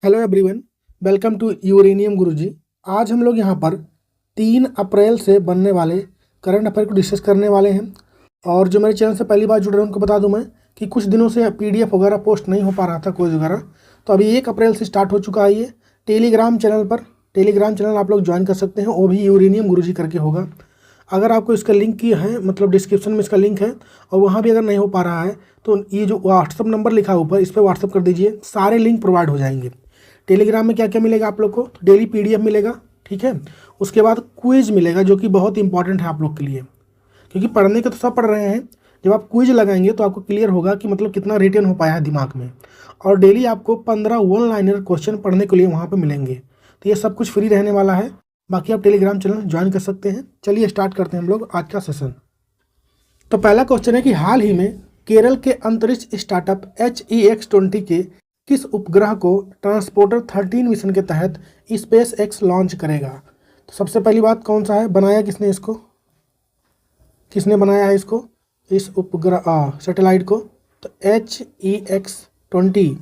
Hello everyone, welcome to uranium Guruji. आज हम लोग यहाँ पर 3 अप्रैल से बनने वाले करंट अफेयर को डिस्कस करने वाले हैं। और जो मेरे चैनल से पहली बार जुड़ रहे हैं उनको बता दूं मैं कि कुछ दिनों से पीडीएफ वगैरह पोस्ट नहीं हो पा रहा था कोई वगैरह, तो अभी 1 अप्रैल से स्टार्ट हो चुका है ये टेलीग्राम चैनल पर। टेलीग्राम चैनल आप लोग ज्वाइन कर सकते हैं, वो भी यूरेनियम गुरुजी करके होगा। अगर आपको इसका लिंक की है, मतलब डिस्क्रिप्शन में इसका लिंक है, और वहाँ भी अगर नहीं हो पा रहा है तो ये जो व्हाट्सअप नंबर लिखा है ऊपर, इस पर व्हाट्सअप कर दीजिए, सारे लिंक प्रोवाइड हो जाएंगे। टेलीग्राम में क्या क्या मिलेगा आप लोग को, तो डेली पीडीएफ मिलेगा, ठीक है। उसके बाद क्विज मिलेगा जो कि बहुत इंपॉर्टेंट है आप लोग के लिए, क्योंकि पढ़ने के तो सब पढ़ रहे हैं। जब आप क्विज लगाएंगे तो आपको क्लियर होगा कि मतलब कितना रिटेन हो पाया है दिमाग में। और डेली आपको 15 वन लाइनर क्वेश्चन पढ़ने के लिए वहाँ पर मिलेंगे। तो ये सब कुछ फ्री रहने वाला है। बाकी आप टेलीग्राम चैनल ज्वाइन कर सकते हैं। चलिए स्टार्ट करते हैं हम लोग आज का सेशन। तो पहला क्वेश्चन है कि हाल ही में केरल के अंतरिक्ष स्टार्टअप HEX-20 के किस उपग्रह को ट्रांसपोर्टर 13 मिशन के तहत स्पेस एक्स लॉन्च करेगा। तो सबसे पहली बात, कौन सा है, बनाया किसने इसको, किसने बनाया है इसको, इस उपग्रह सैटेलाइट को। तो HEX-20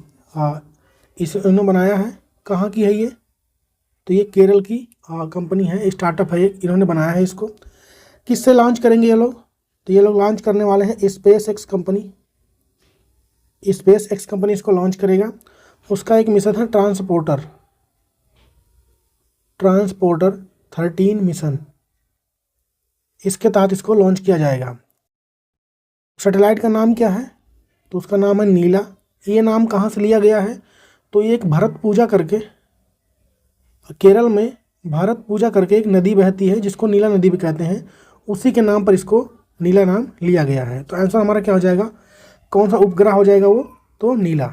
इन्होंने बनाया है। कहाँ की है ये, तो ये केरल की कंपनी है, स्टार्टअप है, इन्होंने बनाया है इसको। किससे लॉन्च करेंगे ये लोग, तो ये लोग लॉन्च करने वाले हैं space x company. Space x company इसको लॉन्च करेगा। उसका एक मिशन है ट्रांसपोर्टर 13 मिशन, इसके तहत इसको लॉन्च किया जाएगा। सैटेलाइट का नाम क्या है, तो उसका नाम है नीला। ये नाम कहाँ से लिया गया है, तो ये एक भरत पूजा करके, केरल में भरत पूजा करके एक नदी बहती है जिसको नीला नदी भी कहते हैं, उसी के नाम पर इसको नीला नाम लिया गया है। तो आंसर हमारा क्या हो जाएगा, कौन सा उपग्रह हो जाएगा वो, तो नीला।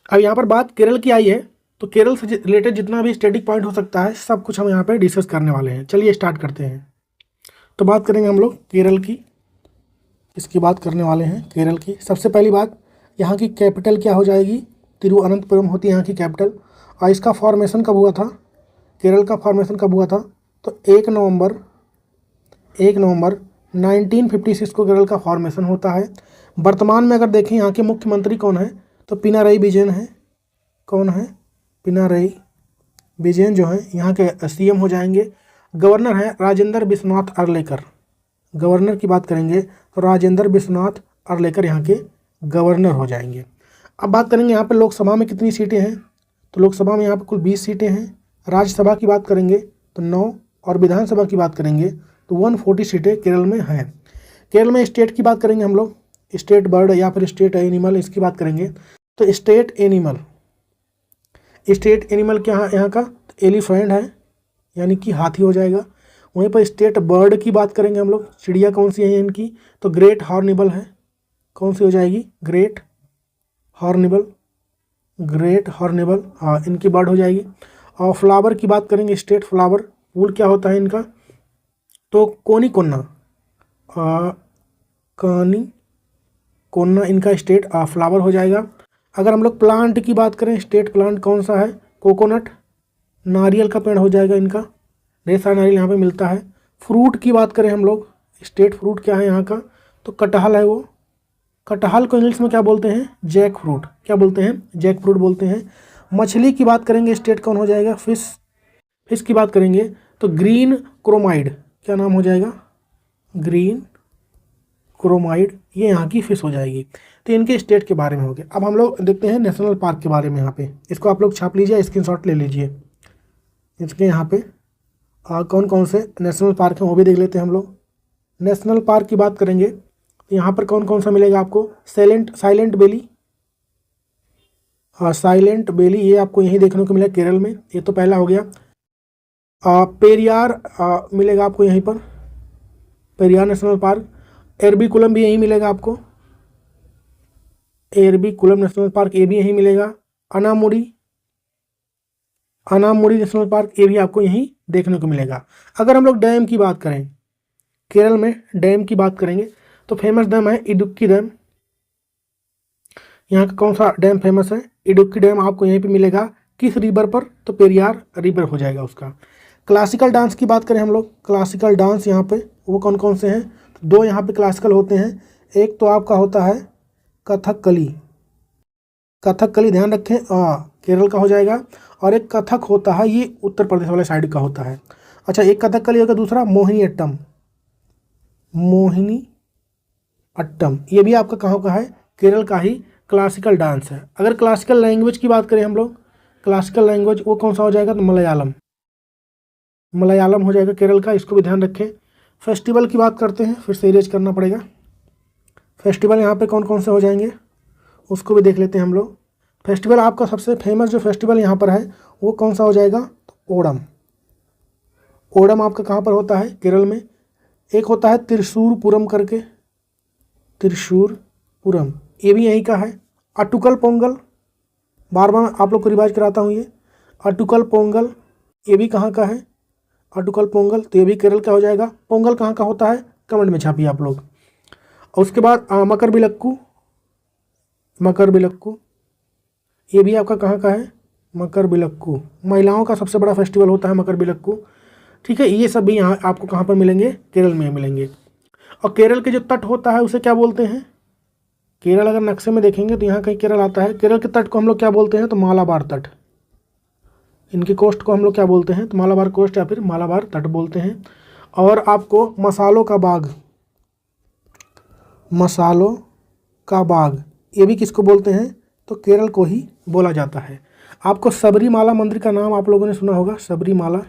अब यहाँ पर बात केरल की आई है, तो केरल से रिलेटेड जितना भी स्टैटिक पॉइंट हो सकता है सब कुछ हम यहाँ पे डिस्कस करने वाले हैं। चलिए स्टार्ट करते हैं। तो बात करेंगे हम लोग केरल की, इसकी बात करने वाले हैं केरल की। सबसे पहली बात, यहाँ की कैपिटल क्या हो जाएगी, तिरुवनंतपुरम होती है यहाँ की कैपिटल। और इसका फॉर्मेशन कब हुआ था, केरल का फॉर्मेशन कब हुआ था, तो 1 नवंबर 1956 को केरल का फॉर्मेशन होता है। वर्तमान में अगर देखें यहाँ के मुख्यमंत्री कौन है, तो पिनाराई विजयन है। कौन है, पिनाराई विजयन जो है यहाँ के सीएम हो जाएंगे। गवर्नर है राजेंद्र विश्वनाथ अर्लेकर। गवर्नर की बात करेंगे तो राजेंद्र विश्वनाथ अर्लेकर यहाँ के गवर्नर हो जाएंगे। अब बात करेंगे यहाँ पर लोकसभा में कितनी सीटें हैं, तो लोकसभा में यहाँ पर कुल 20 सीटें हैं। राज्यसभा की बात करेंगे तो 9, और विधानसभा की बात करेंगे तो 140 सीटें केरल में हैं। केरल में स्टेट की बात करेंगे हम लोग, स्टेट बर्ड या फिर स्टेट एनिमल, इसकी बात करेंगे तो स्टेट एनिमल क्या है यहाँ का, तो एलिफेंट है, यानी कि हाथी हो जाएगा। वहीं पर स्टेट बर्ड की बात करेंगे हम लोग, चिड़िया कौन सी है इनकी, तो ग्रेट हॉर्नबिल है। कौन सी हो जाएगी, ग्रेट हॉर्नबिल, हाँ इनकी बर्ड हो जाएगी। और फ्लावर की बात करेंगे, स्टेट फ्लावर, फूल क्या होता है इनका, तो कोनी कोन्ना इनका स्टेट फ्लावर हो जाएगा। अगर हम लोग प्लांट की बात करें, स्टेट प्लांट कौन सा है, कोकोनट, नारियल का पेड़ हो जाएगा इनका, ढेर सारा नारियल यहाँ पे मिलता है। फ्रूट की बात करें हम लोग, स्टेट फ्रूट क्या है यहाँ का, तो कटहल है वो। कटहल को इंग्लिश में क्या बोलते हैं, जैक फ्रूट, क्या बोलते हैं, जैक फ्रूट बोलते हैं। मछली की बात करेंगे, स्टेट कौन हो जाएगा, फिश की बात करेंगे तो ग्रीन क्रोमाइड, क्या नाम हो जाएगा, ग्रीन क्रोमाइड, ये यहाँ की फिश हो जाएगी। तो इनके स्टेट के बारे में हो गया। अब हम लोग देखते हैं नेशनल पार्क के बारे में। यहाँ पे इसको आप लोग छाप लीजिए, स्क्रीनशॉट ले लीजिए। इसके यहाँ पे कौन कौन से नेशनल पार्क हैं वो भी देख लेते हैं हम लोग। नेशनल पार्क की बात करेंगे तो यहाँ पर कौन कौन सा मिलेगा आपको, साइलेंट वैली, ये आपको यहीं देखने को मिला केरल में, ये तो पहला हो गया। पेरियार मिलेगा आपको यहीं पर, पेरियार नेशनल पार्क। एरबीकुलम भी यहीं मिलेगा आपको, एरबीकुलम नेशनल पार्क, ये भी यहीं मिलेगा। अनामुडी नेशनल पार्क, ये भी आपको यहीं देखने को मिलेगा। अगर हम लोग डैम की बात करें, केरल में डैम की बात करेंगे तो फेमस डैम है इडुक्की डैम। यहाँ का कौन सा डैम फेमस है, इडुक्की डैम आपको यहीं पे मिलेगा। किस रिवर पर, तो पेरियार रिवर हो जाएगा उसका। क्लासिकल डांस की बात करें हम लोग, क्लासिकल डांस यहाँ पे वो कौन कौन से हैं, तो 2 यहाँ पे क्लासिकल होते हैं। एक तो आपका होता है कथकली, ध्यान रखें केरल का हो जाएगा। और एक कथक होता है, ये उत्तर प्रदेश वाले साइड का होता है। अच्छा, एक कथक का होगा, दूसरा मोहिनी अट्टम। मोहिनी अट्टम ये भी आपका कहाँ का है? केरल का ही क्लासिकल डांस है। अगर क्लासिकल लैंग्वेज की बात करें हम लोग, क्लासिकल लैंग्वेज वो कौन सा हो जाएगा? तो मलयालम। मलयालम हो जाएगा केरल का, इसको भी ध्यान रखें। फेस्टिवल की बात करते हैं, फिर से इरेज करना पड़ेगा। फेस्टिवल यहाँ पे कौन कौन से हो जाएंगे उसको भी देख लेते हैं हम लोग। फेस्टिवल आपका सबसे फेमस जो फेस्टिवल यहाँ पर है वो कौन सा हो जाएगा? तो ओणम। ओणम आपका कहाँ पर होता है? केरल में। एक होता है त्रिशूर पुरम करके, त्रिशूर पुरम, ये भी यहीं का है। अटुकल पोंगल, बार बार आप लोग को रिवाइज कराता हूँ, ये अटुकल पोंगल ये भी कहाँ का है? अटुकल पोंगल, तो ये भी केरल का हो जाएगा। पोंगल कहाँ का होता है? कमेंट में छापिए आप लोग। और उसके बाद मकर बिलक्कू, मकर बिलक्कू ये भी आपका कहाँ का है? मकर बिलक्कू, महिलाओं का सबसे बड़ा फेस्टिवल होता है मकर बिलक्कू। ठीक है, ये सब भी यहाँ आपको कहाँ पर मिलेंगे? केरल में मिलेंगे। और केरल के जो तट होता है उसे क्या बोलते हैं? केरल अगर नक्शे में देखेंगे तो यहाँ कहीं केरल आता है। केरल के तट को हम लोग क्या बोलते हैं? तो मालाबार तट। इनकी कोस्ट को हम लोग क्या बोलते हैं? तो मालाबार कोस्ट या फिर मालाबार तट बोलते हैं। और आपको मसालों का बाग, मसालों का बाग ये भी किसको बोलते हैं? तो केरल को ही बोला जाता है। आपको सबरीमाला मंदिर का नाम आप लोगों ने सुना होगा, सबरीमाला।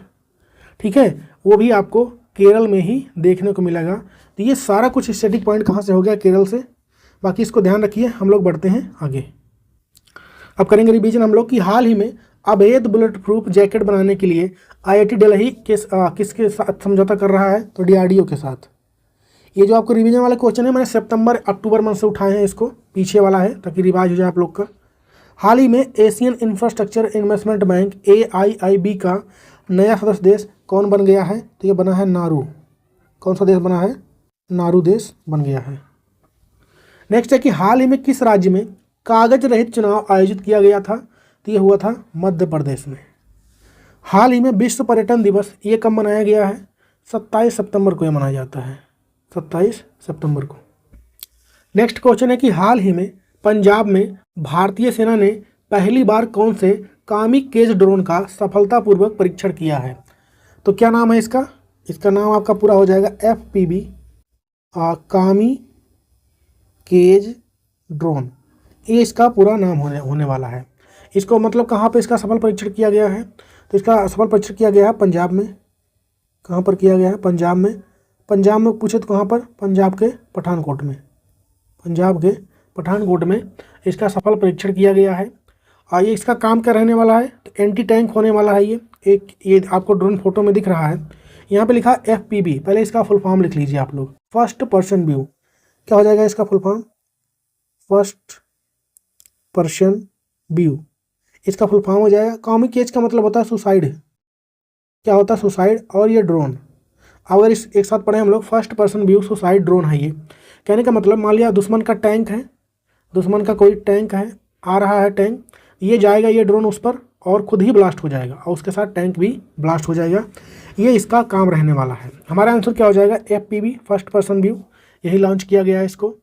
ठीक है, वो भी आपको केरल में ही देखने को मिलेगा। तो ये सारा कुछ स्टैटिक पॉइंट कहाँ से हो गया? केरल से। बाकी इसको ध्यान रखिए। हम लोग बढ़ते हैं आगे। अब करेंगे रिवीजन हम लोग कि हाल ही में अवैध बुलेट प्रूफ जैकेट बनाने के लिए IIT दिल्ली किसके साथ समझौता कर रहा है? तो DRDO के साथ। ये जो आपको रिवीजन वाले क्वेश्चन है मैंने सितंबर अक्टूबर मंथ से उठाए हैं, इसको पीछे वाला है ताकि रिवाइज हो जाए आप लोग का। हाल ही में Asian infrastructure investment bank AIIB का नया सदस्य देश कौन बन गया है? तो ये बना है नारू। कौन सा देश बना है? नारू देश बन गया है। नेक्स्ट है कि हाल ही में किस राज्य में कागज रहित चुनाव आयोजित किया गया था? तो ये हुआ था मध्य प्रदेश में। हाल ही में विश्व पर्यटन दिवस ये कब मनाया गया है? 27 सितंबर को ये मनाया जाता है, 27 सितंबर को। नेक्स्ट क्वेश्चन है कि हाल ही में पंजाब में भारतीय सेना ने पहली बार कौन से कामिकेज ड्रोन का सफलतापूर्वक परीक्षण किया है? तो क्या नाम है इसका? इसका नाम आपका पूरा हो जाएगा FPV, कामिकेज ड्रोन। ये इसका पूरा नाम होने वाला है। इसको मतलब कहाँ पे इसका सफल परीक्षण किया गया है? तो इसका सफल परीक्षण किया गया है पंजाब में। कहाँ पर किया गया है? पंजाब में। पंजाब में पूछे तो कहाँ पर? पंजाब के पठानकोट में। पंजाब के पठानकोट में इसका सफल परीक्षण किया गया है। और ये इसका काम क्या रहने वाला है? तो एंटी टैंक होने वाला है। ये आपको ड्रोन फोटो में दिख रहा है, यहाँ पे लिखा FPV। पहले इसका फुल फॉर्म लिख लीजिए आप लोग। First person view. क्या हो जाएगा इसका full form? First person view इसका फुल फॉर्म हो जाएगा। कामिकेज का मतलब होता है सुसाइड। क्या होता है? सुसाइड। और ये ड्रोन, अगर इस एक साथ पढ़े हम लोग, first person view suicide drone है ये। कहने का मतलब मान लिया दुश्मन का टैंक है, दुश्मन का कोई टैंक है, आ रहा है टैंक, ये जाएगा ये ड्रोन उस पर और खुद ही ब्लास्ट हो जाएगा और उसके साथ टैंक भी ब्लास्ट हो जाएगा। ये इसका काम रहने वाला है। हमारा आंसर क्या हो जाएगा? FPV, फर्स्ट पर्सन व्यू, यही लॉन्च किया गया है इसको।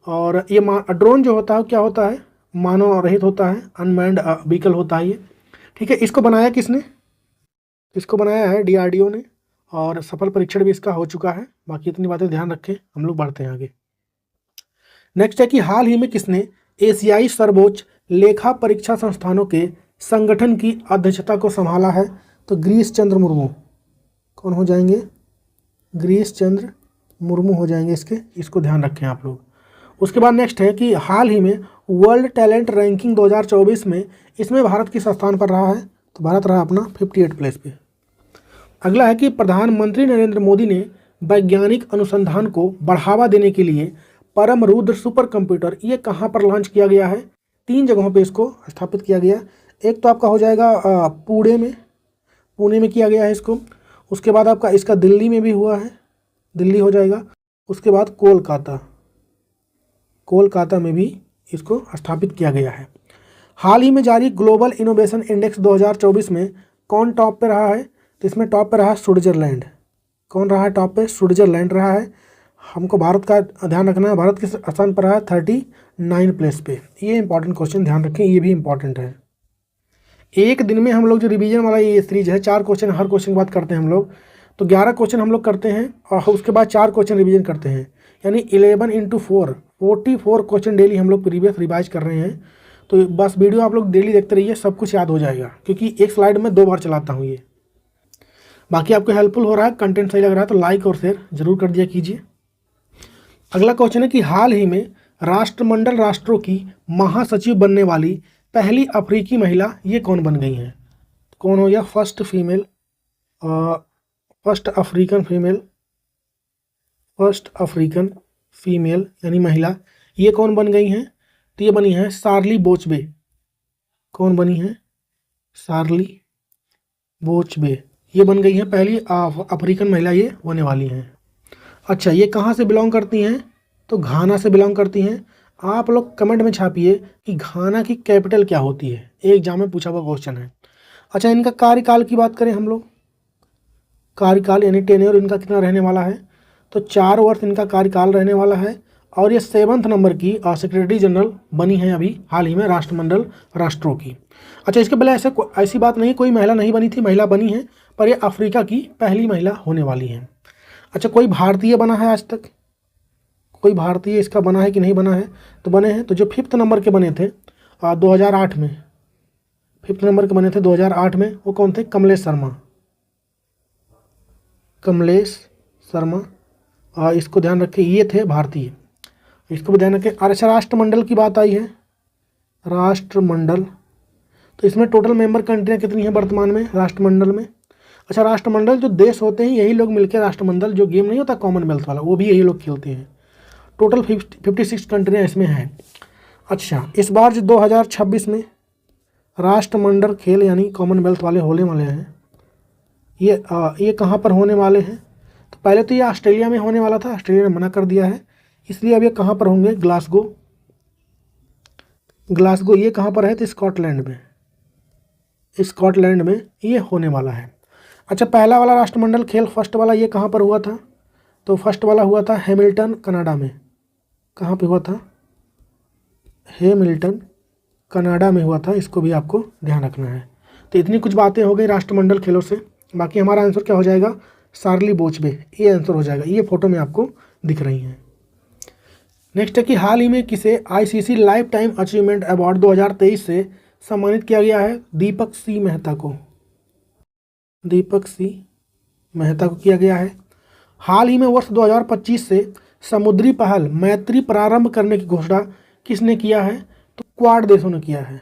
और ये ड्रोन जो होता है क्या होता है? मानव रहित होता है, अनमैन्ड व्हीकल होता है ये। ठीक है, इसको बनाया किसने? इसको बनाया है DRDO ने और सफल परीक्षण भी इसका हो चुका है। बाकी इतनी बातें ध्यान रखें। हम लोग बढ़ते हैं आगे। नेक्स्ट है कि हाल ही में किसने एशियाई सर्वोच्च लेखा परीक्षा संस्थानों के संगठन की अध्यक्षता को संभाला है? तो गिरीश चंद्र मुर्मू। कौन हो जाएंगे? गिरीश चंद्र मुर्मू हो जाएंगे इसको ध्यान रखें आप लोग। उसके बाद नेक्स्ट है कि हाल ही में वर्ल्ड टैलेंट रैंकिंग 2024 में इसमें भारत किस स्थान पर रहा है? तो भारत रहा अपना 58 प्लेस पे। अगला है कि प्रधानमंत्री नरेंद्र मोदी ने वैज्ञानिक अनुसंधान को बढ़ावा देने के लिए परम रुद्र सुपर कंप्यूटर ये कहाँ पर लॉन्च किया गया है? 3 जगहों पे इसको स्थापित किया गया। एक तो आपका हो जाएगा पुणे में किया गया है इसको। उसके बाद आपका इसका दिल्ली में भी हुआ है, दिल्ली हो जाएगा। उसके बाद कोलकाता में भी इसको स्थापित किया गया है। हाल ही में जारी ग्लोबल इनोवेशन इंडेक्स 2024 में कौन टॉप पे रहा है? तो इसमें टॉप पे रहा स्विट्जरलैंड। कौन रहा है टॉप पे? स्विट्जरलैंड रहा है। हमको भारत का ध्यान रखना है। भारत किस स्थान पर रहा है? 39 प्लेस पे। ये इंपॉर्टेंट क्वेश्चन ध्यान रखें, ये भी इंपॉर्टेंट है। एक दिन में हम लोग जो रिवीजन वाला ये सीरीज है, 4 क्वेश्चन हर क्वेश्चन के बाद करते हैं हम लोग, तो 11 क्वेश्चन हम लोग करते हैं और उसके बाद 4 क्वेश्चन रिवीजन करते हैं, यानी 11 × 4 44 क्वेश्चन डेली हम लोग प्रीवियस रिवाइज कर रहे हैं। तो बस वीडियो आप लोग डेली देखते रहिए, सब कुछ याद हो जाएगा, क्योंकि एक स्लाइड में 2 बार चलाता हूँ ये। बाकी आपको हेल्पफुल हो रहा है, कंटेंट सही लग रहा है तो लाइक और शेयर जरूर कर दिया कीजिए। अगला क्वेश्चन है कि हाल ही में राष्ट्रमंडल राष्ट्रों की महासचिव बनने वाली पहली अफ्रीकी महिला ये कौन बन गई हैं? कौन हो गया फर्स्ट अफ्रीकन फीमेल यानी महिला, ये कौन बन गई हैं? तो ये बनी है शार्ली बोचबे। कौन बनी है? शार्ली बोचबे, ये बन गई हैं पहली अफ्रीकन महिला, ये होने वाली हैं। अच्छा, ये कहाँ से बिलोंग करती हैं? तो घाना से बिलोंग करती हैं। आप लोग कमेंट में छापिए कि घाना की कैपिटल क्या होती है, एक एग्जाम में पूछा हुआ क्वेश्चन है। अच्छा, इनका कार्यकाल की बात करें हम लोग, कार्यकाल यानी टेन्योर इनका कितना रहने वाला है? तो 4 वर्ष इनका कार्यकाल रहने वाला है। और ये 7वें नंबर की सेक्रेटरी जनरल बनी है अभी हाल ही में राष्ट्रमंडल राष्ट्रों की। अच्छा, इसके पहले ऐसी बात नहीं, कोई महिला नहीं बनी थी, महिला बनी है, पर ये अफ्रीका की पहली महिला होने वाली है। अच्छा, कोई भारतीय बना है आज तक? कोई भारतीय इसका बना है कि नहीं बना है? तो बने हैं। तो जो 5th नंबर के बने थे 2008 में, 5th नंबर के बने थे 2008 में, वो कौन थे? कमलेश शर्मा। इसको ध्यान रखें, ये थे भारतीय, इसको भी ध्यान रखें। अच्छा, राष्ट्रमंडल की बात आई है, राष्ट्रमंडल, तो इसमें टोटल मेंबर कंट्रियाँ कितनी हैं वर्तमान में राष्ट्रमंडल में? अच्छा, राष्ट्रमंडल जो देश होते हैं यही लोग मिलकर राष्ट्रमंडल, जो गेम नहीं होता कॉमनवेल्थ वाला, वो भी यही लोग खेलते हैं। टोटल 56 कंट्रियाँ इसमें हैं। अच्छा, इस बार जो 2026 में राष्ट्रमंडल खेल यानी कॉमनवेल्थ वाले होने वाले हैं, ये कहाँ पर होने वाले हैं? तो पहले तो ये ऑस्ट्रेलिया में होने वाला था, ऑस्ट्रेलिया ने मना कर दिया है, इसलिए अब ये कहाँ पर होंगे? ग्लासगो ये कहाँ पर है? तो स्कॉटलैंड में ये होने वाला है। अच्छा, पहला वाला राष्ट्रमंडल खेल फर्स्ट वाला ये कहाँ पर हुआ था? तो फर्स्ट वाला हुआ था हैमिल्टन कनाडा में। कहाँ पे हुआ था? हैमिल्टन कनाडा में हुआ था, इसको भी आपको ध्यान रखना है। तो इतनी कुछ बातें हो गई राष्ट्रमंडल खेलों से। बाकी हमारा आंसर क्या हो जाएगा? शार्ली बोचबे, ये आंसर हो जाएगा, ये फोटो में आपको दिख रही हैं। नेक्स्ट है कि हाल ही में किसे ICC life time achievement award 2023 से सम्मानित किया गया है? दीपक सी मेहता को किया गया है। हाल ही में वर्ष 2025 से समुद्री पहल मैत्री प्रारंभ करने की घोषणा किसने किया है? तो क्वाड देशों ने किया है।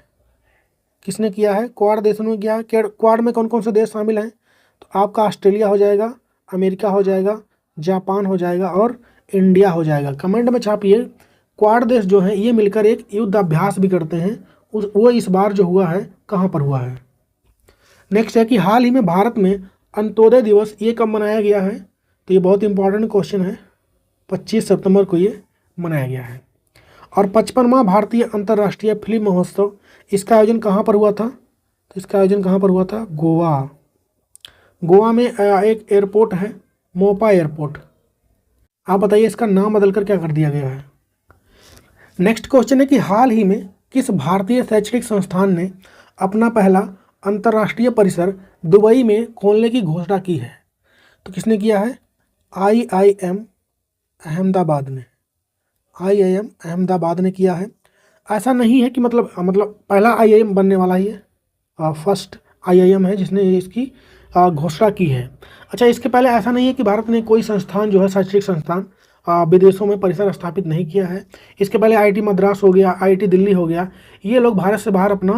किसने किया है? क्वाड देशों ने किया है। क्वाड में कौन कौन से देश शामिल हैं? तो आपका ऑस्ट्रेलिया हो जाएगा, अमेरिका हो जाएगा, जापान हो जाएगा और इंडिया हो जाएगा। कमेंट में छापिए, क्वाड देश जो हैं ये मिलकर एक युद्ध अभ्यास भी करते हैं, वो इस बार जो हुआ है कहाँ पर हुआ है? नेक्स्ट है कि हाल ही में भारत में अंत्योदय दिवस ये कब मनाया गया है? तो ये बहुत इंपॉर्टेंट क्वेश्चन है, 25 सितंबर को ये मनाया गया है। और 55वां भारतीय अंतर्राष्ट्रीय फिल्म महोत्सव, इसका आयोजन कहाँ पर हुआ था? तो इसका आयोजन कहाँ पर हुआ था? गोवा में एक एयरपोर्ट है, मोपा एयरपोर्ट। आप बताइए इसका नाम बदलकर क्या कर दिया गया है? नेक्स्ट क्वेश्चन है कि हाल ही में किस भारतीय शैक्षणिक संस्थान ने अपना पहला अंतर्राष्ट्रीय परिसर दुबई में खोलने की घोषणा की है? तो किसने किया है? IIM अहमदाबाद ने किया है। ऐसा नहीं है कि मतलब पहला IIM बनने वाला ही है, फर्स्ट IIM है जिसने इसकी घोषणा की है। अच्छा, इसके पहले ऐसा नहीं है कि भारत ने कोई संस्थान जो है शैक्षणिक संस्थान विदेशों में परिसर स्थापित नहीं किया है। इसके पहले IIT मद्रास हो गया, IIT दिल्ली हो गया, ये लोग भारत से बाहर अपना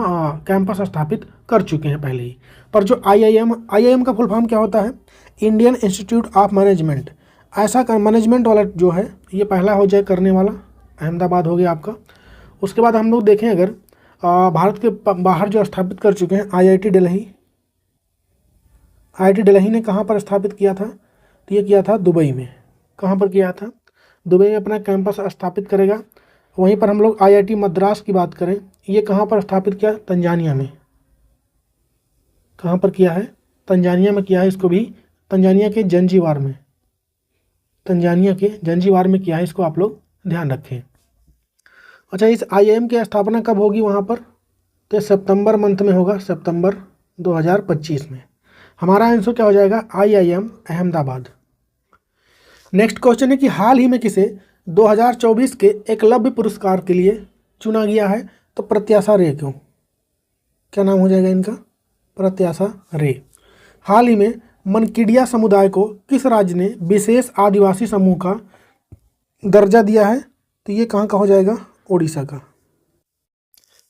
कैंपस स्थापित कर चुके हैं पहले ही। पर जो IIM का फुल फॉर्म क्या होता है? Indian institute of management. ऐसा मैनेजमेंट वाला जो है ये पहला हो जाए करने वाला, अहमदाबाद हो गया आपका। उसके बाद हम लोग देखें अगर भारत के बाहर जो स्थापित कर चुके हैं, IIT दिल्ली ने कहाँ पर स्थापित किया था? तो ये किया था दुबई में। कहाँ पर किया था? दुबई में अपना कैंपस स्थापित करेगा। वहीं पर हम लोग IIT मद्रास की बात करें, ये कहाँ पर स्थापित किया? तंजानिया में। कहाँ पर किया है? तंजानिया में किया है। इसको भी तंजानिया के जंजीबार में किया है, इसको आप लोग ध्यान रखें। अच्छा, इस IIM की स्थापना कब होगी वहाँ पर? तो ये सितंबर मंथ में होगा, सितंबर 2025 में। हमारा आंसर क्या हो जाएगा? IIM अहमदाबाद। नेक्स्ट क्वेश्चन है कि हाल ही में किसे 2024 के एकलव्य पुरस्कार के लिए चुना गया है? तो प्रत्याशा रे क्यों, क्या नाम हो जाएगा इनका? प्रत्याशा रे। हाल ही में मनकीडिया समुदाय को किस राज्य ने विशेष आदिवासी समूह का दर्जा दिया है? तो ये कहाँ का हो जाएगा? ओडिशा का।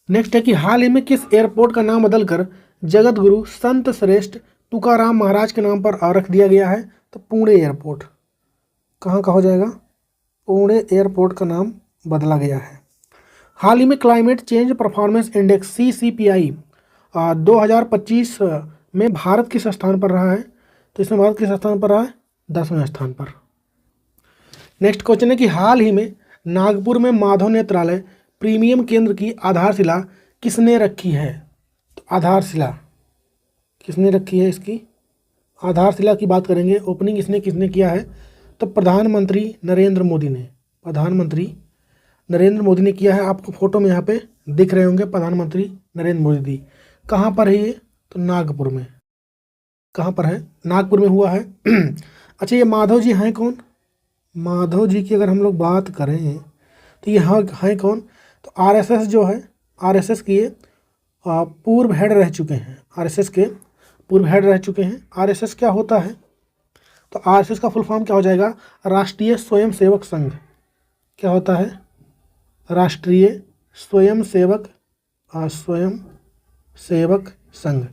नेक्स्ट है कि हाल ही में किस एयरपोर्ट का नाम बदलकर जगत गुरु संत श्रेष्ठ तुकाराम महाराज के नाम पर रख दिया गया है? तो पुणे एयरपोर्ट। कहाँ का हो जाएगा? पुणे एयरपोर्ट का नाम बदला गया है। हाल ही में climate change performance index CCPI 2025 में भारत किस स्थान पर रहा है? तो इसमें भारत किस स्थान पर रहा है? 10वें स्थान पर। नेक्स्ट क्वेश्चन है कि हाल ही में नागपुर में माधव नेत्रालय प्रीमियम केंद्र की आधारशिला किसने रखी है? तो आधारशिला किसने रखी है? इसकी आधारशिला की बात करेंगे, ओपनिंग इसने किसने किया है? तो प्रधानमंत्री नरेंद्र मोदी ने। प्रधानमंत्री नरेंद्र मोदी ने किया है। आपको फोटो में यहाँ पे दिख रहे होंगे प्रधानमंत्री नरेंद्र मोदी। कहाँ पर है ये? तो नागपुर में। कहाँ पर है? नागपुर में हुआ है। अच्छा, ये माधव जी हैं कौन? माधव जी की अगर हम लोग बात करें तो ये हैं कौन? तो RSS जो है, RSS की ये पूर्व हेड रह चुके हैं। RSS के पूर्व हेड रह चुके हैं। RSS क्या होता है? तो RSS का फुल फॉर्म क्या हो जाएगा? राष्ट्रीय स्वयंसेवक संघ। क्या होता है? राष्ट्रीय स्वयंसेवक संघ।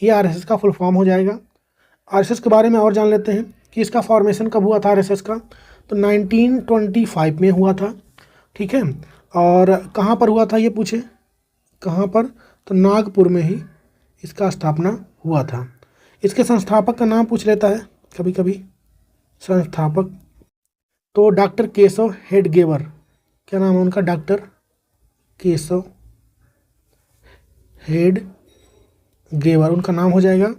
ये RSS का फुल फॉर्म हो जाएगा। RSS के बारे में और जान लेते हैं कि इसका फॉर्मेशन कब हुआ था RSS का? तो 1925 में हुआ था। ठीक है, और कहाँ पर हुआ था ये पूछे? कहाँ पर? तो नागपुर में ही इसका स्थापना हुआ था। इसके संस्थापक का नाम पूछ लेता है कभी कभी, संस्थापक। तो डॉक्टर केशव हेडगेवर। क्या नाम है उनका? डॉक्टर केशव हेडगेवर उनका नाम हो जाएगा।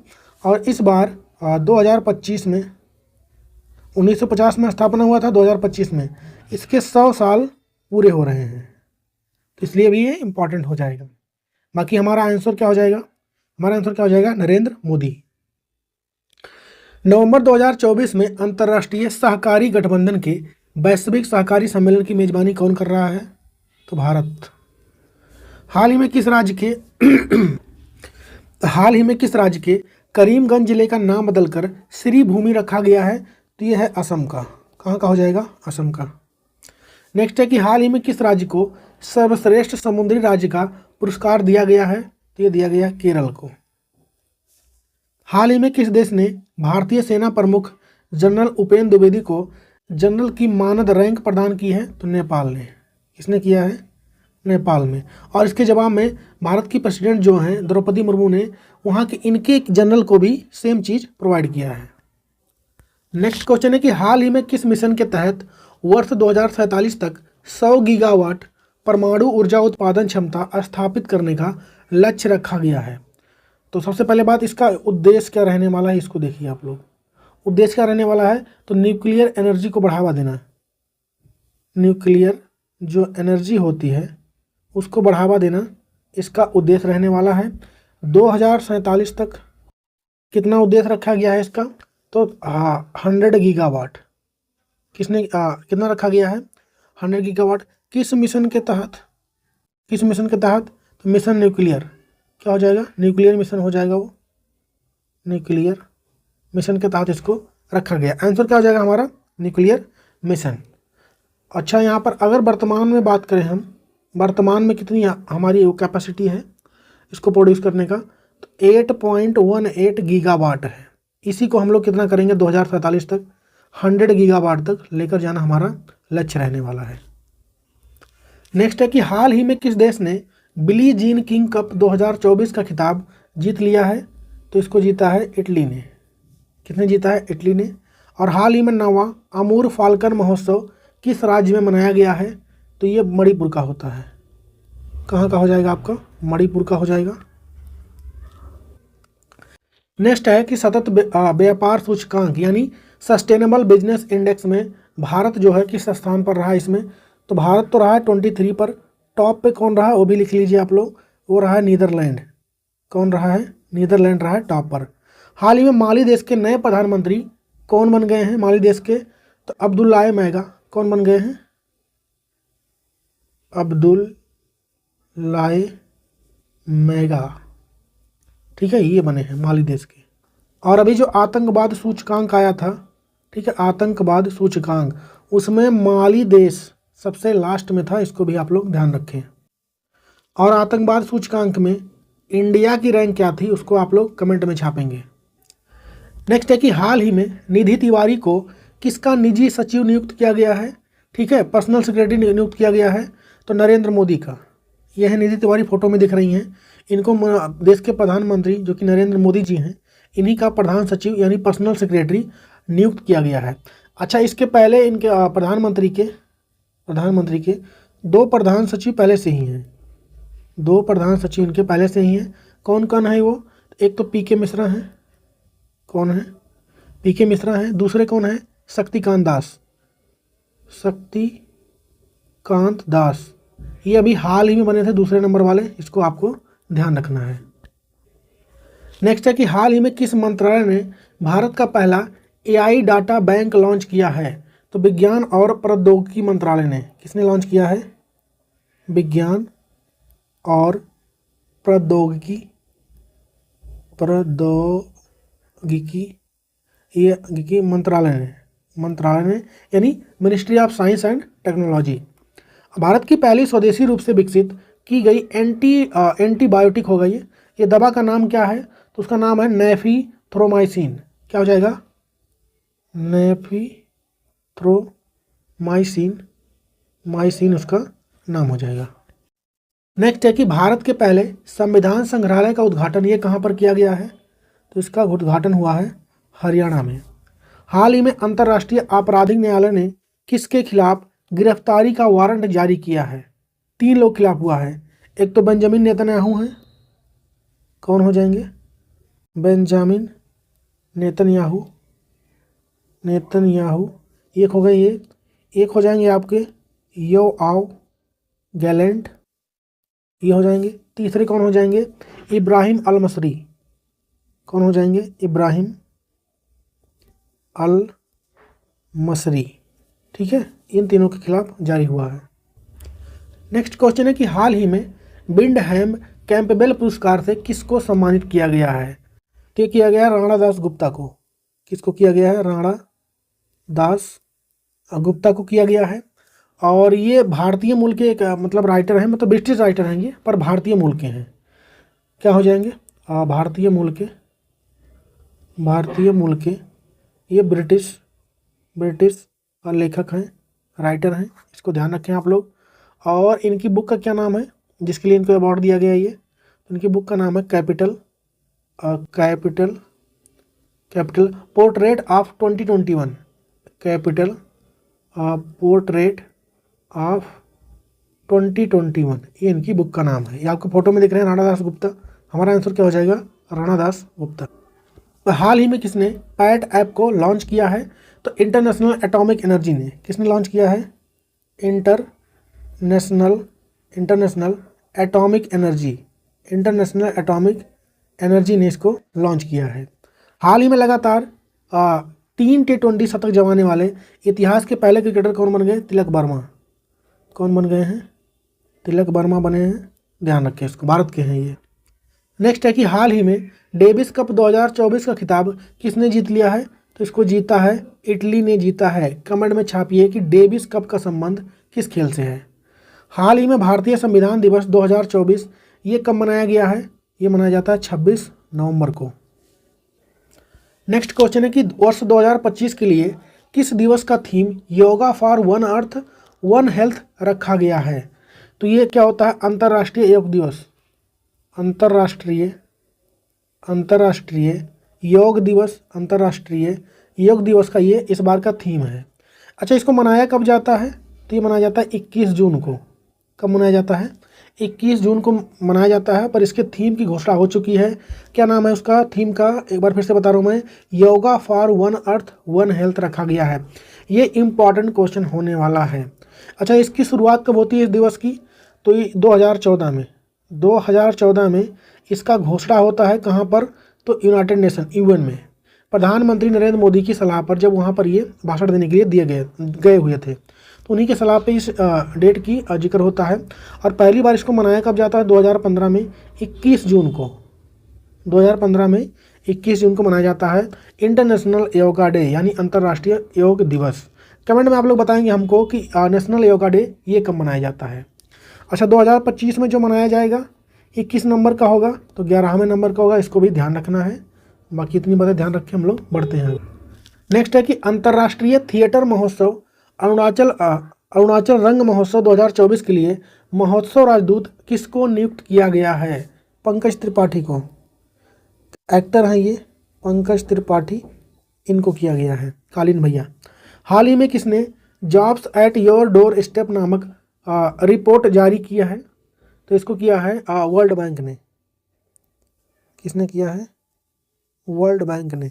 और इस बार 2025 में, 1950 में स्थापना हुआ था, 2025 में इसके 100 साल पूरे हो रहे हैं, तो इसलिए भी ये इम्पॉर्टेंट हो जाएगा। बाकी हमारा आंसर क्या हो जाएगा? हमारा आंसर क्या हो जाएगा? नरेंद्र मोदी। नवंबर 2024 में अंतर्राष्ट्रीय सहकारी गठबंधन के वैश्विक सहकारी सम्मेलन की मेजबानी कौन कर रहा है? तो भारत। हाल ही में किस राज्य के करीमगंज जिले का नाम बदलकर श्री भूमि रखा गया है? तो ये है असम का। कहाँ का हो जाएगा? असम का। नेक्स्ट है कि हाल ही में किस राज्य को सर्वश्रेष्ठ समुद्री राज्य का पुरस्कार दिया गया है? तो ये दिया गया केरल को। हाल ही में किस देश ने भारतीय सेना प्रमुख जनरल उपेंद्र द्विवेदी को जनरल की मानद रैंक प्रदान की है? तो नेपाल ने। किसने किया है? नेपाल में। और इसके जवाब में भारत की प्रेसिडेंट जो हैं द्रौपदी मुर्मू ने वहाँ के इनके जनरल को भी सेम चीज़ प्रोवाइड किया है। नेक्स्ट क्वेश्चन है कि हाल ही में किस मिशन के तहत वर्ष 2047 तक 100 गीगावाट परमाणु ऊर्जा उत्पादन क्षमता स्थापित करने का लक्ष्य रखा गया है? तो सबसे पहले बात, इसका उद्देश्य क्या रहने वाला है, इसको देखिए आप लोग। उद्देश्य क्या रहने वाला है? तो न्यूक्लियर एनर्जी को बढ़ावा देना। न्यूक्लियर जो एनर्जी होती है उसको बढ़ावा देना इसका उद्देश्य रहने वाला है। 2047 तक कितना उद्देश्य रखा गया है इसका? तो 100 गीगावाट। किसने कितना रखा गया है? 100 गीगावाट। किस मिशन के तहत? किस मिशन के तहत? तो मिशन न्यूक्लियर। क्या हो जाएगा? न्यूक्लियर मिशन हो जाएगा वो। न्यूक्लियर मिशन के तहत इसको रखा गया। आंसर क्या हो जाएगा हमारा? Nuclear mission. अच्छा, यहाँ पर अगर वर्तमान में बात करें हम, वर्तमान में कितनी हमारी कैपेसिटी है इसको प्रोड्यूस करने का? तो 8.18 गीगावाट है। इसी को हम लोग कितना करेंगे? 2047 तक 100 गीगावाट तक लेकर जाना हमारा लक्ष्य रहने वाला है। नेक्स्ट है कि हाल ही में किस देश ने बिली जीन किंग कप 2024 का खिताब जीत लिया है? तो इसको जीता है इटली ने। किसने जीता है? इटली ने। और हाल ही में 9वां अमूर फाल्कन महोत्सव किस राज्य में मनाया गया है? तो ये मणिपुर का होता है। कहाँ का हो जाएगा आपका? मणिपुर का हो जाएगा। नेक्स्ट है कि सतत व्यापार सूचकांक यानी सस्टेनेबल बिजनेस इंडेक्स में भारत जो है किस स्थान पर रहा इसमें? तो भारत तो रहा है 23 पर। टॉप पे कौन रहा वो भी लिख लीजिए आप लोग। वो रहा है नीदरलैंड। कौन रहा है? नीदरलैंड रहा है टॉप पर। हाल ही में माली देश के नए प्रधानमंत्री कौन बन गए हैं माली देश के? तो अब्दुल्लाह मैगा कौन बन गए हैं? अब्दुल्लाह मैगा, ठीक है, ये बने हैं माली देश के। और अभी जो आतंकवाद सूचकांक आया था, ठीक है, आतंकवाद सूचकांक, उसमें माली देश सबसे लास्ट में था, इसको भी आप लोग ध्यान रखें। और आतंकवाद सूचकांक में इंडिया की रैंक क्या थी उसको आप लोग कमेंट में छापेंगे। नेक्स्ट है कि हाल ही में निधि तिवारी को किसका निजी सचिव नियुक्त किया गया है? ठीक है, पर्सनल सेक्रेटरी नियुक्त किया गया है। तो नरेंद्र मोदी का। यह है निधि तिवारी, फोटो में दिख रही हैं। इनको देश के प्रधानमंत्री जो कि नरेंद्र मोदी जी हैं, इन्हीं का प्रधान सचिव यानी पर्सनल सेक्रेटरी नियुक्त किया गया है। अच्छा, इसके पहले इनके प्रधानमंत्री के 2 प्रधान सचिव पहले से ही हैं। 2 प्रधान सचिव इनके पहले से ही हैं। कौन कौन है वो? एक तो पीके मिश्रा हैं। कौन है? पीके मिश्रा हैं। दूसरे कौन है? शक्तिकांत दास। ये अभी हाल ही में बने थे दूसरे नंबर वाले, इसको आपको ध्यान रखना है। नेक्स्ट है कि हाल ही में किस मंत्रालय ने भारत का पहला एआई डाटा बैंक लॉन्च किया है? तो विज्ञान और प्रौद्योगिकी मंत्रालय ने। किसने लॉन्च किया है? विज्ञान और प्रौद्योगिकी मंत्रालय ने यानी ministry of science and technology. Bharat की पहली स्वदेशी रूप से विकसित की गई एंटीबायोटिक होगा ये दवा का नाम क्या है? तो उसका नाम है नेफिथ्रोमाइसिन। क्या हो जाएगा? नेफिथ्रोमाइसिन उसका नाम हो जाएगा। नेक्स्ट है कि भारत के पहले संविधान संग्रहालय का उद्घाटन ये कहाँ पर किया गया है? तो इसका उद्घाटन हुआ है हरियाणा में। हाल ही में अंतर्राष्ट्रीय आपराधिक न्यायालय ने किसके खिलाफ गिरफ्तारी का वारंट जारी किया है? 3 लोग खिलाफ हुआ है। एक तो बेंजामिन नेतन्याहू हैं। कौन हो जाएंगे? Benjamin Netanyahu. एक हो गए ये। एक हो जाएंगे आपके योआव गैलेंट, ये हो जाएंगे। तीसरे कौन हो जाएंगे? इब्राहिम अल मसरी। कौन हो जाएंगे? इब्राहिम अल मसरी, ठीक है, इन तीनों के खिलाफ जारी हुआ है। नेक्स्ट क्वेश्चन है कि हाल ही में विंडहैम कैंपबेल पुरस्कार से किसको सम्मानित किया गया है? तो किया गया राणा दास गुप्ता को। किसको किया गया है? राणा दास गुप्ता को किया गया है। और ये भारतीय मूल के एक मतलब राइटर हैं, मतलब ब्रिटिश राइटर हैं ये, पर भारतीय मूल के हैं। क्या हो जाएंगे? भारतीय मूल के ये ब्रिटिश लेखक हैं, राइटर हैं, इसको ध्यान रखें आप लोग। और इनकी बुक का क्या नाम है जिसके लिए इनको अवार्ड दिया गया है? ये इनकी बुक का नाम है capital portrait of 2021। Capital portrait of 2021, ये इनकी बुक का नाम है। ये आपको फोटो में दिख रहे हैं राणा दास गुप्ता। हमारा आंसर क्या हो जाएगा? राणा दास गुप्ता। तो हाल ही में किसने पैट ऐप को लॉन्च किया है? तो इंटरनेशनल एटॉमिक एनर्जी ने। किसने लॉन्च किया है? इंटरनेशनल एटॉमिक एनर्जी ने इसको लॉन्च किया है। हाल ही में लगातार 3 T20 शतक जमाने वाले इतिहास के पहले क्रिकेटर कौन बन गए? तिलक वर्मा। कौन बन गए हैं? तिलक वर्मा बने हैं, ध्यान रखें इसको, भारत के हैं ये। नेक्स्ट है कि हाल ही में डेविस कप 2024 का खिताब किसने जीत लिया है? तो इसको जीता है इटली ने जीता है। कमेंट में छापिए कि डेविस कप का संबंध किस खेल से है। हाल ही में भारतीय संविधान दिवस 2024 ये कब मनाया गया है? ये मनाया जाता है 26 नवंबर को। नेक्स्ट क्वेश्चन है कि वर्ष 2025 के लिए किस दिवस का theme yoga for one earth one health रखा गया है? तो ये क्या होता है? अंतर्राष्ट्रीय योग दिवस। अंतर्राष्ट्रीय योग दिवस का ये इस बार का थीम है। अच्छा, इसको मनाया कब जाता है? तो ये मनाया जाता है 21 जून को। कब मनाया जाता है? 21 जून को मनाया जाता है। पर इसके थीम की घोषणा हो चुकी है। क्या नाम है उसका थीम का? एक बार फिर से बता रहा हूँ मैं, yoga for one earth one health रखा गया है। ये इम्पॉर्टेंट क्वेश्चन होने वाला है। अच्छा, इसकी शुरुआत कब होती है इस दिवस की? तो ये 2014 में 2014 में इसका घोषणा होता है कहाँ पर, तो यूनाइटेड नेशन यूएन में प्रधानमंत्री नरेंद्र मोदी की सलाह पर, जब वहाँ पर ये भाषण देने के लिए गए हुए थे, तो उन्हीं के सलाह पे इस डेट की जिक्र होता है। और पहली बार इसको मनाया कब जाता है, 2015 में 21 जून को, 2015 में 21 जून को मनाया जाता है इंटरनेशनल योगा डे, यानी अंतर्राष्ट्रीय योग दिवस। कमेंट में आप लोग बताएंगे हमको कि नेशनल योगा डे ये कब मनाया जाता है। अच्छा, 2025 में जो मनाया जाएगा 21 नंबर का होगा, तो 11वें नंबर का होगा, इसको भी ध्यान रखना है। बाकी इतनी बातें ध्यान रख के हम लोग बढ़ते हैं। नेक्स्ट है कि अंतर्राष्ट्रीय थिएटर महोत्सव अरुणाचल रंग महोत्सव 2024 के लिए महोत्सव राजदूत किसको नियुक्त किया गया है? पंकज त्रिपाठी को। एक्टर हैं ये पंकज त्रिपाठी, इनको किया गया है, कालीन भैया। हाल ही में किसने jobs at your door step नामक रिपोर्ट जारी किया है? तो इसको किया है वर्ल्ड बैंक ने। किसने किया है? वर्ल्ड बैंक ने।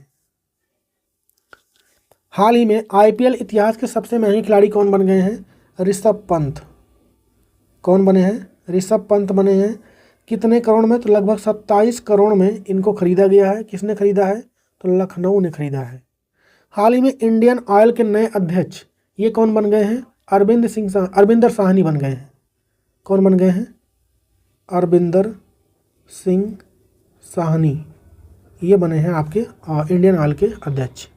हाल ही में आईपीएल इतिहास के सबसे महंगे खिलाड़ी कौन बन गए हैं? ऋषभ पंत। कौन बने हैं? ऋषभ पंत बने हैं। कितने करोड़ में? तो लगभग 27 करोड़ में इनको खरीदा गया है। किसने खरीदा है? तो लखनऊ ने खरीदा है। हाल ही में इंडियन ऑयल के नए अध्यक्ष ये कौन बन गए हैं? अरविंदर साहनी बन गए हैं। कौन बन गए हैं? अरविंदर सिंह साहनी, ये बने हैं आपके इंडियन ऑयल के अध्यक्ष।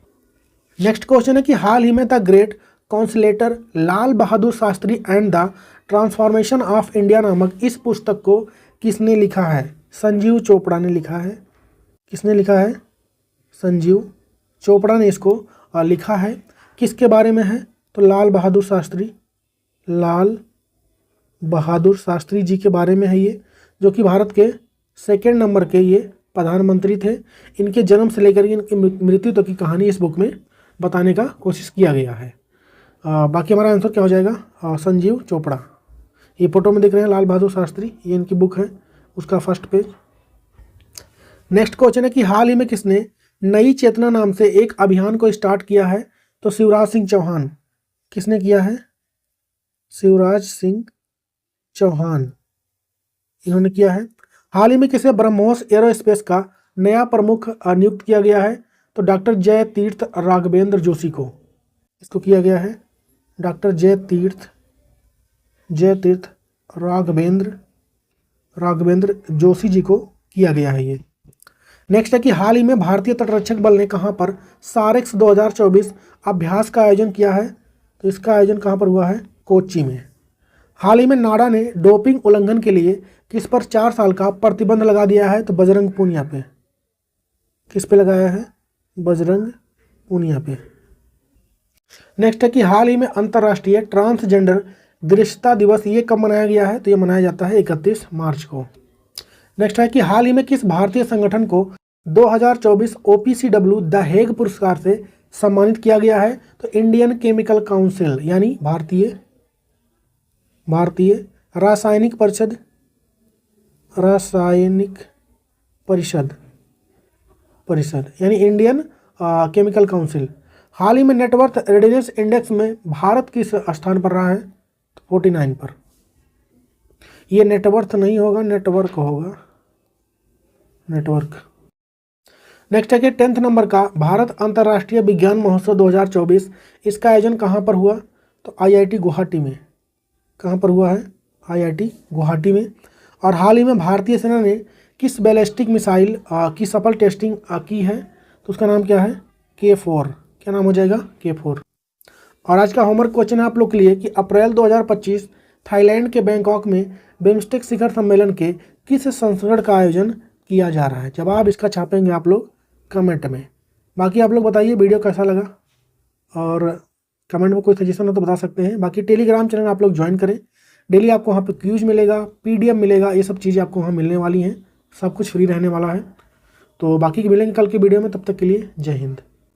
नेक्स्ट क्वेश्चन है कि हाल ही में the great conciliator Lal Bahadur Shastri and the transformation of India नामक इस पुस्तक को किसने लिखा है? संजीव चोपड़ा ने लिखा है। किसने लिखा है? संजीव चोपड़ा ने इसको लिखा है। किसके बारे में है? तो लाल बहादुर शास्त्री जी के बारे में है ये, जो कि भारत के सेकेंड नंबर के ये प्रधानमंत्री थे। इनके जन्म से लेकर इनकी मृत्यु तक की कहानी इस बुक में बताने का कोशिश किया गया है। बाकी हमारा आंसर क्या हो जाएगा? संजीव चोपड़ा। ये फोटो में देख रहे हैं लाल बहादुर शास्त्री, ये इनकी बुक है, उसका फर्स्ट पेज। नेक्स्ट क्वेश्चन है कि हाल ही में किसने नई चेतना नाम से एक अभियान को स्टार्ट किया है? तो शिवराज सिंह चौहान। किसने किया है? शिवराज सिंह चौहान, इन्होंने किया है। हाल ही में किसे ब्रह्मोस एरोस्पेस का नया प्रमुख नियुक्त किया गया है? तो डॉक्टर जय तीर्थ राघवेंद्र जोशी को। इसको किया गया है डॉक्टर जय तीर्थ राघवेंद्र जोशी जी को किया गया है ये। नेक्स्ट है कि हाल ही में भारतीय तटरक्षक बल ने कहाँ पर सारेक्स 2024 अभ्यास का आयोजन किया है? तो इसका आयोजन कहाँ पर हुआ है? कोच्चि में। हाल ही में नाडा ने डोपिंग उल्लंघन के लिए किस पर 4 साल का प्रतिबंध लगा दिया है? तो बजरंग पूनिया पे। किस पे लगाया है? बजरंग पूनिया पे। नेक्स्ट है कि हाल ही में अंतर्राष्ट्रीय ट्रांसजेंडर दृश्यता दिवस ये कब मनाया गया है? तो ये मनाया जाता है 31 मार्च को। नेक्स्ट है कि हाल ही में किस भारतीय संगठन को 2024 OPCW द हेग पुरस्कार से सम्मानित किया गया है? तो इंडियन केमिकल काउंसिल, यानी भारतीय रासायनिक परिषद यानी इंडियन केमिकल काउंसिल। हाल ही में नेटवर्थ रेडिनेस इंडेक्स में भारत किस स्थान पर रहा है? तो 49 पर। ये नेटवर्थ नहीं होगा, नेटवर्क होगा, नेटवर्क। नेक्स्ट है कि 10th नंबर का भारत अंतर्राष्ट्रीय विज्ञान महोत्सव 2024 इसका आयोजन कहाँ पर हुआ? तो IIT गुवाहाटी में। कहाँ पर हुआ है? IIT गुवाहाटी में। और हाल ही में भारतीय सेना ने किस बैलिस्टिक मिसाइल की सफल टेस्टिंग की है? तो उसका नाम क्या है? K4। क्या नाम हो जाएगा? K4। और आज का होमवर्क क्वेश्चन है आप लोग के लिए कि अप्रैल 2025 थाईलैंड के बैंकॉक में बिम्स्टेक शिखर सम्मेलन के किस संस्करण का आयोजन किया जा रहा है? जवाब इसका छापेंगे आप लोग कमेंट में। बाकी आप लोग बताइए वीडियो कैसा लगा, और कमेंट में कोई सजेशन हो तो बता सकते हैं। बाकी टेलीग्राम चैनल आप लोग ज्वाइन करें, डेली आपको वहाँ पे क्यूज मिलेगा, PDF मिलेगा, ये सब चीज़ें आपको वहाँ मिलने वाली हैं, सब कुछ फ्री रहने वाला है। तो बाकी मिलेंगे कल की वीडियो में, तब तक के लिए जय हिंद।